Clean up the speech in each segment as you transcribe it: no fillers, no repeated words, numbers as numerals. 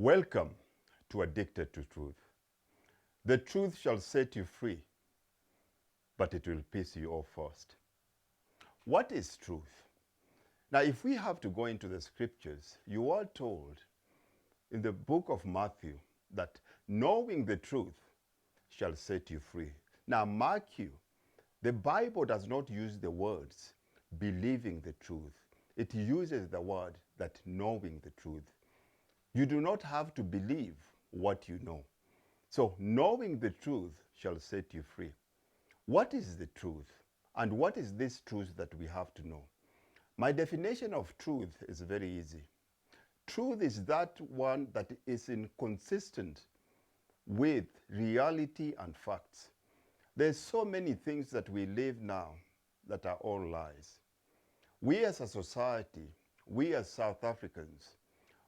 Welcome to Addicted to Truth. The truth shall set you free, but it will piss you off first. What is truth? Now, if we have to go into the scriptures, you are told in the book of Matthew that knowing the truth shall set you free. Now, mark you, the Bible does not use the words believing the truth. It uses the word that knowing the truth. You do not have to believe what you know. So knowing the truth shall set you free. What is the truth? And what is this truth that we have to know? My definition of truth is very easy. Truth is that one that is inconsistent with reality and facts. There's so many things that we live now that are all lies. We as a society, we as South Africans,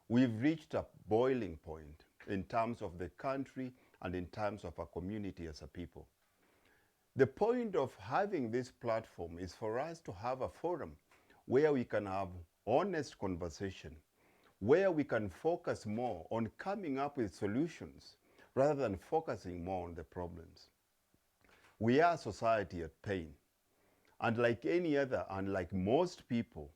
we've reached a boiling point in terms of the country and in terms of our community as a people. The point of having this platform is for us to have a forum where we can have honest conversation, where we can focus more on coming up with solutions rather than focusing more on the problems. We are a society at pain. And like any other, and like most people,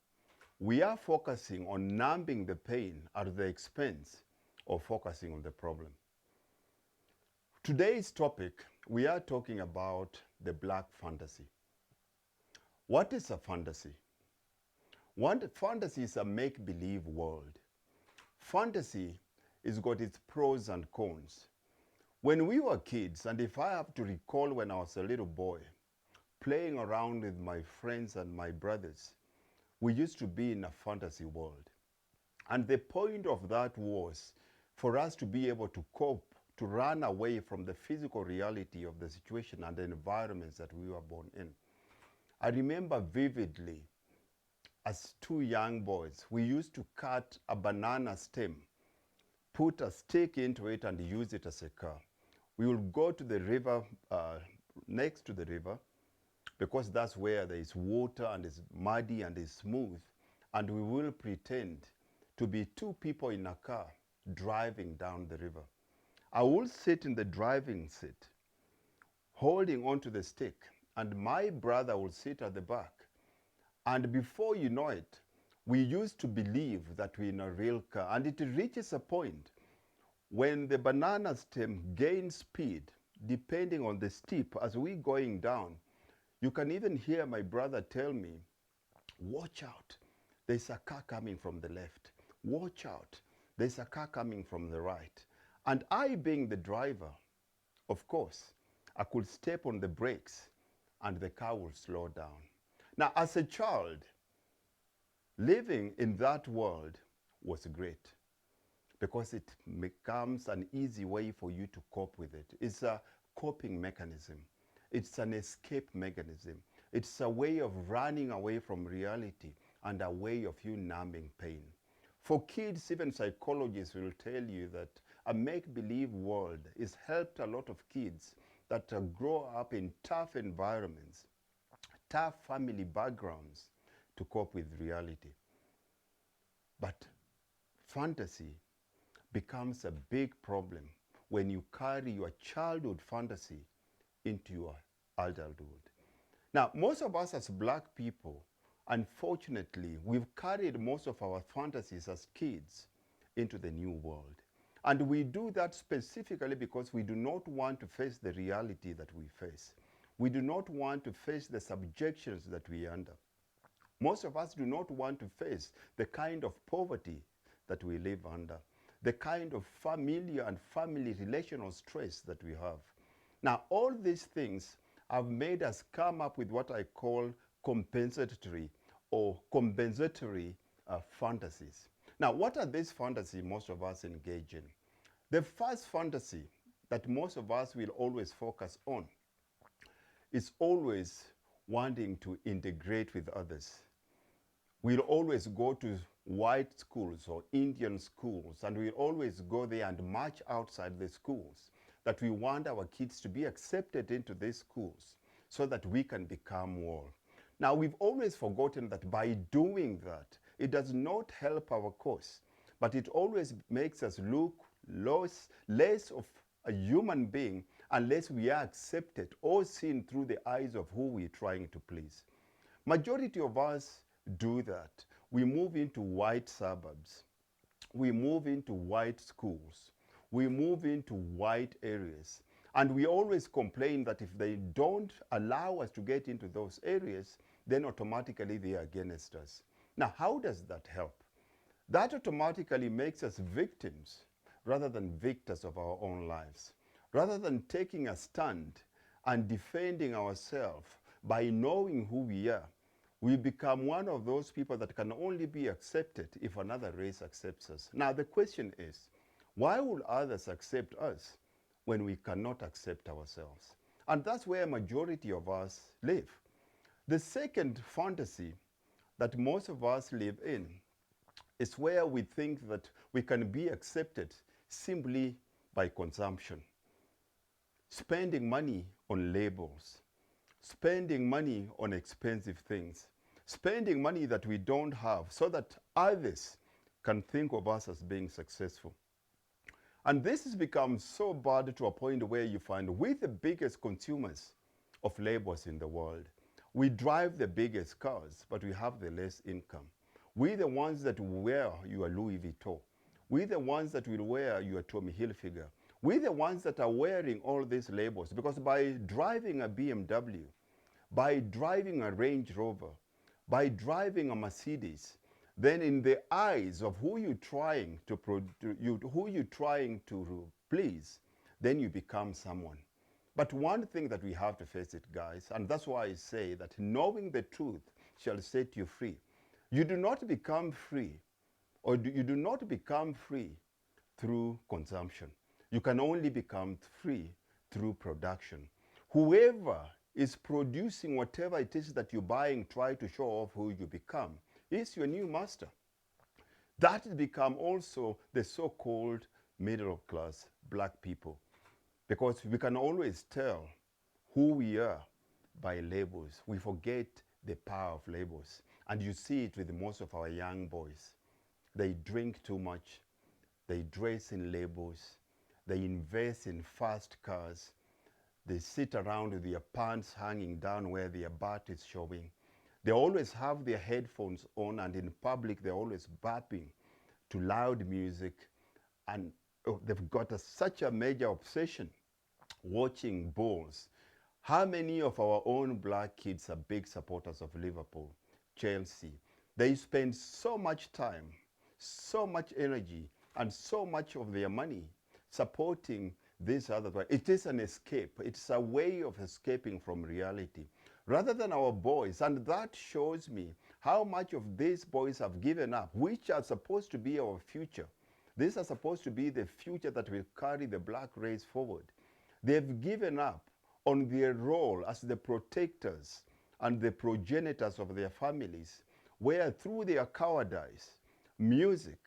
we are focusing on numbing the pain at the expense of focusing on the problem. Today's topic, we are talking about the black fantasy. What is a fantasy? Fantasy is a make-believe world. Fantasy has got its pros and cons. When we were kids, and if I have to recall when I was a little boy, playing around with my friends and my brothers, we used to be in a fantasy world. And the point of that was for us to be able to cope, to run away from the physical reality of the situation and the environments that we were born in. I remember vividly, as two young boys, we used to cut a banana stem, put a stick into it and use it as a car. We would go to the river, next to the river, because that's where there is water and it's muddy and it's smooth, and we will pretend to be two people in a car driving down the river. I will sit in the driving seat, holding onto the stick, and my brother will sit at the back. And before you know it, we used to believe that we're in a real car, and it reaches a point when the banana stem gains speed, depending on the steep as we're going down. You can even hear my brother tell me, watch out, there's a car coming from the left. Watch out, there's a car coming from the right. And I, being the driver, of course, I could step on the brakes and the car will slow down. Now, as a child, living in that world was great because it becomes an easy way for you to cope with it. It's a coping mechanism. It's an escape mechanism. It's a way of running away from reality and a way of you numbing pain. For kids, even psychologists will tell you that a make-believe world has helped a lot of kids that grow up in tough environments, tough family backgrounds to cope with reality. But fantasy becomes a big problem when you carry your childhood fantasy into your adulthood. Now, most of us as black people, unfortunately, we've carried most of our fantasies as kids into the new world. And we do that specifically because we do not want to face the reality that we face. We do not want to face the subjections that we are under. Most of us do not want to face the kind of poverty that we live under, the kind of familiar and family relational stress that we have. Now, all these things have made us come up with what I call compensatory fantasies. Now, what are these fantasies most of us engage in? The first fantasy that most of us will always focus on is always wanting to integrate with others. We'll always go to white schools or Indian schools, and we'll always go there and march outside the schools, that we want our kids to be accepted into these schools so that we can become more. Now, we've always forgotten that by doing that, it does not help our cause. but it always makes us look less of a human being unless we are accepted or seen through the eyes of who we're trying to please. Majority of us do that. We move into white suburbs. We move into white schools. We move into white areas. And we always complain that if they don't allow us to get into those areas, then automatically they are against us. Now, how does that help? That automatically makes us victims rather than victors of our own lives. Rather than taking a stand and defending ourselves by knowing who we are, we become one of those people that can only be accepted if another race accepts us. Now, the question is, why will others accept us when we cannot accept ourselves? And that's where a majority of us live. The second fantasy that most of us live in is where we think that we can be accepted simply by consumption. Spending money on labels, spending money on expensive things, spending money that we don't have so that others can think of us as being successful. And this has become so bad to a point where you find we're the biggest consumers of labels in the world. We drive the biggest cars, but we have the less income. We're the ones that wear your Louis Vuitton. We're the ones that will wear your Tommy Hilfiger. We're the ones that are wearing all these labels, because by driving a BMW, by driving a Range Rover, by driving a Mercedes, then in the eyes of who you're trying to please, then you become someone. But one thing that we have to face it, guys, and that's why I say that knowing the truth shall set you free. You do not become free, you do not become free through consumption. You can only become free through production. Whoever is producing whatever it is that you're buying, try to show off who you become, is your new master. That has become also the so-called middle class black people, because we can always tell who we are by labels. We forget the power of labels. And you see it with most of our young boys. They drink too much. They dress in labels. They invest in fast cars. They sit around with their pants hanging down where their butt is showing. They always have their headphones on, and in public they're always bapping to loud music. And they've got such a major obsession watching balls. How many of our own black kids are big supporters of Liverpool, Chelsea? They spend so much time, so much energy, and so much of their money supporting this other way. It is an escape. It's a way of escaping from reality. Rather than our boys, and that shows me how much of these boys have given up, which are supposed to be our future. These are supposed to be the future that will carry the black race forward. They've given up on their role as the protectors and the progenitors of their families, where through their cowardice, music,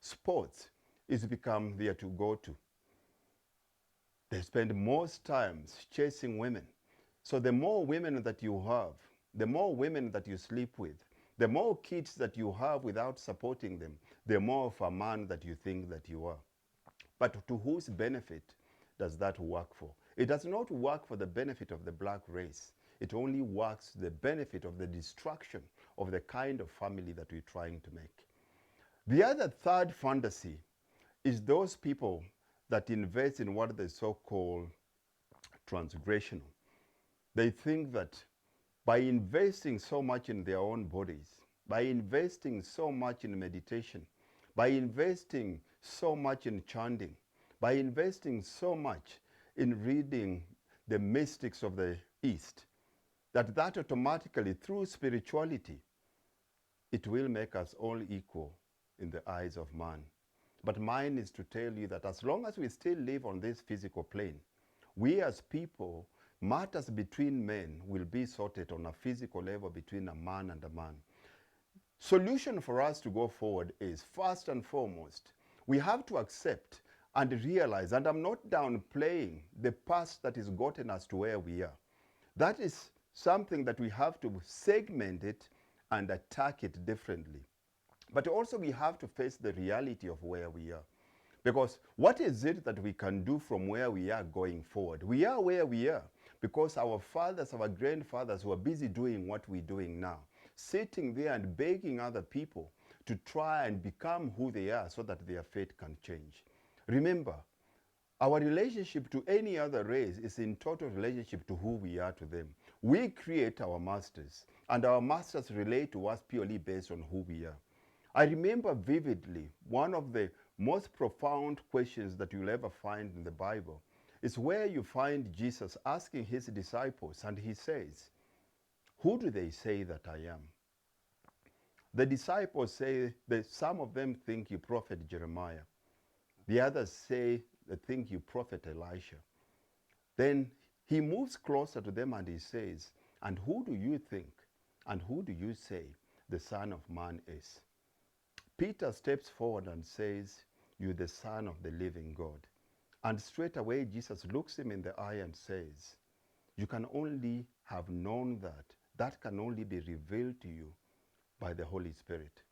sports is become their to go to. They spend most times chasing women. So the more women that you have, the more women that you sleep with, the more kids that you have without supporting them, the more of a man that you think that you are. But to whose benefit does that work for? It does not work for the benefit of the black race. It only works to the benefit of the destruction of the kind of family that we're trying to make. The other third fantasy is those people that invest in what they so-called transgressional. They think that by investing so much in their own bodies, by investing so much in meditation, by investing so much in chanting, by investing so much in reading the mystics of the East, that automatically, through spirituality, it will make us all equal in the eyes of man. But mine is to tell you that as long as we still live on this physical plane, we as people, matters between men will be sorted on a physical level between a man and a man. Solution for us to go forward is, first and foremost, we have to accept and realize, and I'm not downplaying the past that has gotten us to where we are. That is something that we have to segment it and attack it differently. But also we have to face the reality of where we are. Because what is it that we can do from where we are going forward? We are where we are because our fathers, our grandfathers were busy doing what we're doing now, sitting there and begging other people to try and become who they are so that their fate can change. Remember, our relationship to any other race is in total relationship to who we are to them. We create our masters, and our masters relate to us purely based on who we are. I remember vividly one of the most profound questions that you'll ever find in the Bible is where you find Jesus asking his disciples, and he says, "Who do they say that I am?" The disciples say that some of them think you prophet Jeremiah. The others say they think you prophet Elisha. Then he moves closer to them and he says, "And who do you think, and who do you say the Son of Man is?" Peter steps forward and says, "You're the Son of the living God." And straight away Jesus looks him in the eye and says, "You can only have known that. That can only be revealed to you by the Holy Spirit."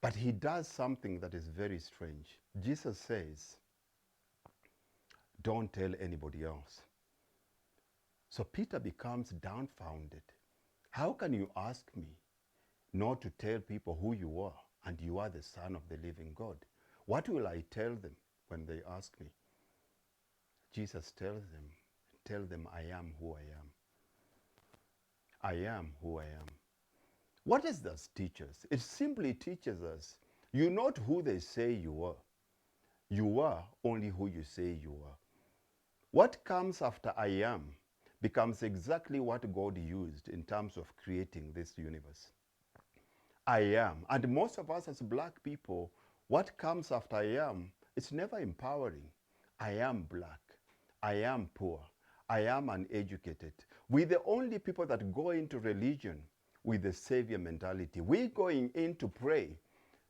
But he does something that is very strange. Jesus says, "Don't tell anybody else." So Peter becomes dumbfounded. How can you ask me not to tell people who you are, and you are the Son of the living God? What will I tell them when they ask me? Jesus tells them, "Tell them I am who I am." I am who I am. What does this teach us? It simply teaches us you're not who they say you are. You are only who you say you are. What comes after I am becomes exactly what God used in terms of creating this universe. I am. And most of us as black people, what comes after I am, it's never empowering. I am black. I am poor. I am uneducated. We're the only people that go into religion with the savior mentality. We're going in to pray,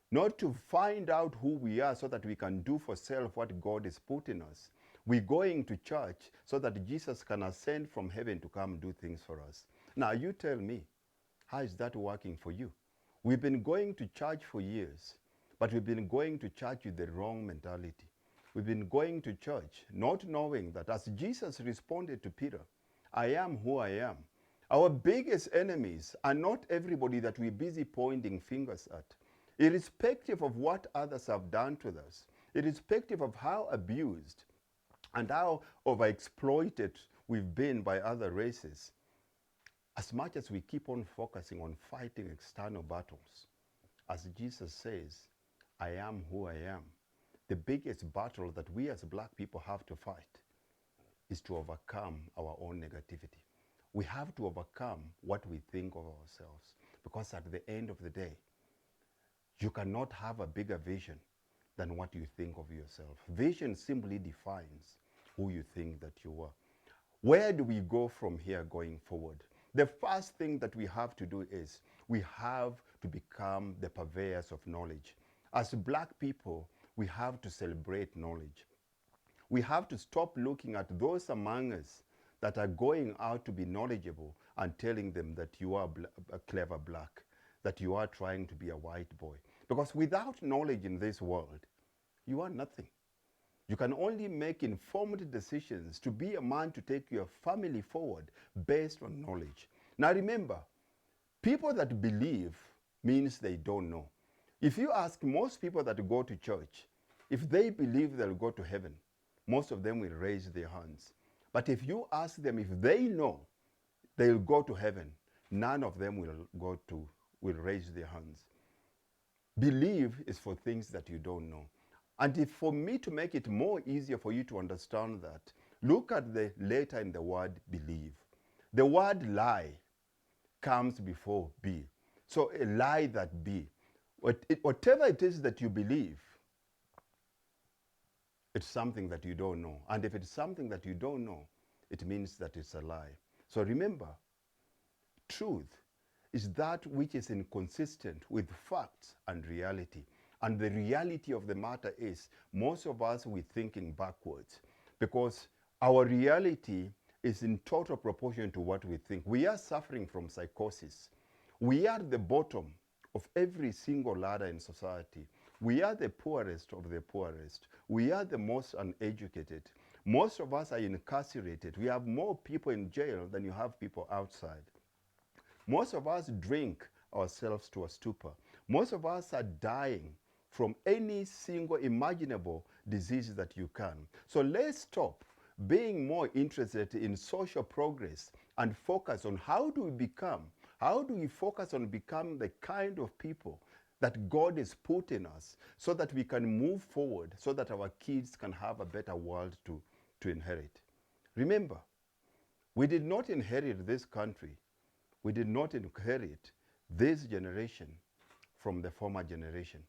not to find out who we are so that we can do for self what God is putting us. We're going to church so that Jesus can ascend from heaven to come do things for us. Now you tell me, how is that working for you? We've been going to church for years, but we've been going to church with the wrong mentality. We've been going to church not knowing that as Jesus responded to Peter, "I am who I am." Our biggest enemies are not everybody that we're busy pointing fingers at. Irrespective of what others have done to us, irrespective of how abused and how overexploited we've been by other races, as much as we keep on focusing on fighting external battles, as Jesus says, "I am who I am," the biggest battle that we as black people have to fight is to overcome our own negativity. We have to overcome what we think of ourselves, because at the end of the day, you cannot have a bigger vision than what you think of yourself. Vision simply defines who you think that you are. Where do we go from here going forward? The first thing that we have to do is we have to become the purveyors of knowledge. As black people, we have to celebrate knowledge. We have to stop looking at those among us that are going out to be knowledgeable and telling them that you are a clever black, that you are trying to be a white boy. Because without knowledge in this world, you are nothing. You can only make informed decisions to be a man to take your family forward based on knowledge. Now remember, people that believe means they don't know. If you ask most people that go to church, if they believe they'll go to heaven, most of them will raise their hands. But if you ask them if they know they'll go to heaven, none of them will raise their hands. Believe is for things that you don't know. And if for me to make it more easier for you to understand that, look at the letter in the word believe. The word lie comes before be. So a lie that be. Whatever it is that you believe, it's something that you don't know. And if it's something that you don't know, it means that it's a lie. So remember, truth is that which is inconsistent with facts and reality. And the reality of the matter is, most of us, we're thinking backwards because our reality is in total proportion to what we think. We are suffering from psychosis. We are at the bottom of every single ladder in society. We are the poorest of the poorest. We are the most uneducated. Most of us are incarcerated. We have more people in jail than you have people outside. Most of us drink ourselves to a stupor. Most of us are dying from any single imaginable disease that you can. So let's stop being more interested in social progress and focus on how do we focus on becoming the kind of people that God has put in us so that we can move forward, so that our kids can have a better world to inherit. Remember, we did not inherit this country. We did not inherit this generation from the former generation.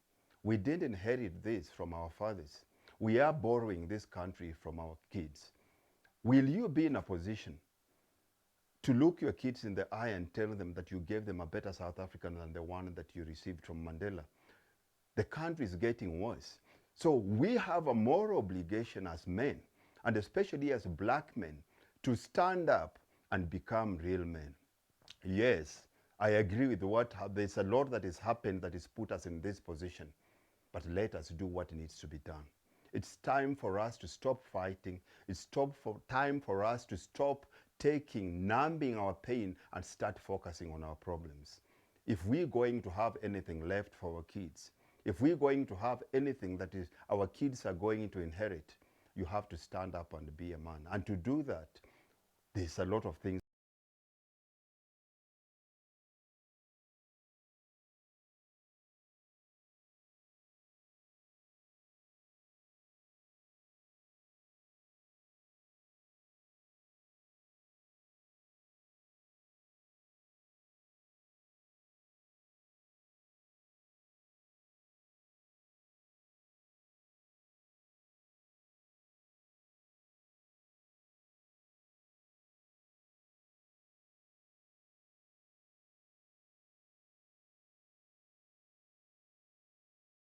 We didn't inherit this from our fathers. We are borrowing this country from our kids. Will you be in a position to look your kids in the eye and tell them that you gave them a better South African than the one that you received from Mandela? The country is getting worse. So we have a moral obligation as men, and especially as black men, to stand up and become real men. Yes, I agree with there's a lot that has happened that has put us in this position, but let us do what needs to be done. It's time for us to stop fighting. It's time for us to stop numbing our pain and start focusing on our problems. If we're going to have anything left for our kids, if we're going to have anything that is our kids are going to inherit, you have to stand up and be a man. And to do that, there's a lot of things